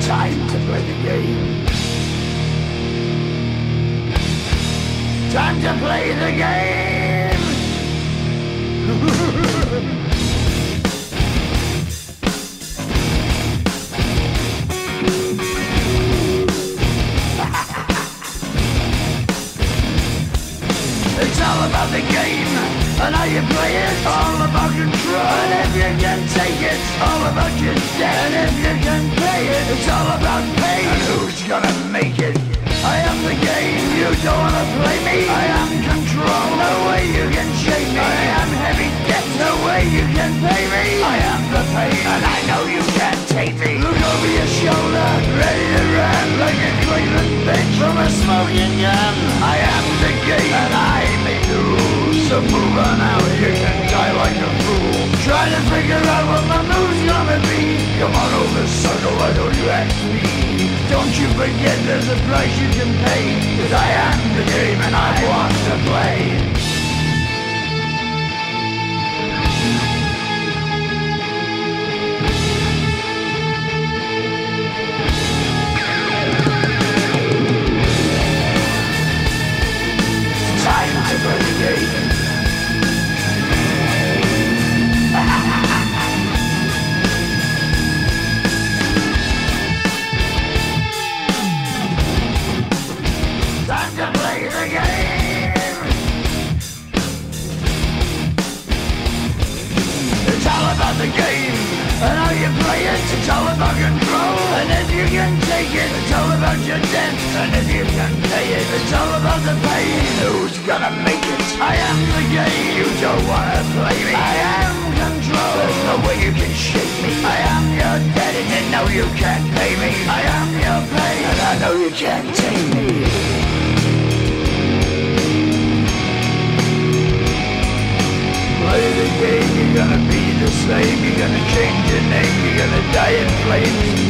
Time to play the game. Time to play the game. It's all about the game and how you play it. All about control, and if you can take it, all about your debt. And if you can pay it, it's all about pain. And who's gonna make it? I am the game, you don't wanna play me. I am control, no way you can shake me. I am heavy debt, no way you can pay me. I am the pain, and I know you can't take me. Look over your shoulder, ready to run like a Cleveland bitch from a smoking gun. I am the game, and I make the rules. So move on out, you can die like a fool. Try to figure out what my move's gonna be. Come on over, sucker, why don't you ask me? Don't you forget there's a price you can pay. 'Cause I am the game and I want to play. Time to play the game. Time to play the game. It's all about the game and how you play it. It's all about control, and if you can take it, it's all about your debt. And if you can pay it, it's all about the pain. Who's gonna make it? I am the game. You don't wanna play me. I am control. There's no way you can shake me. I am your debt, and you know you can't pay me. I am your pain, and I know you can't take me. Play the game, you're gonna be the slave. You're gonna change your name, you're gonna die in flames.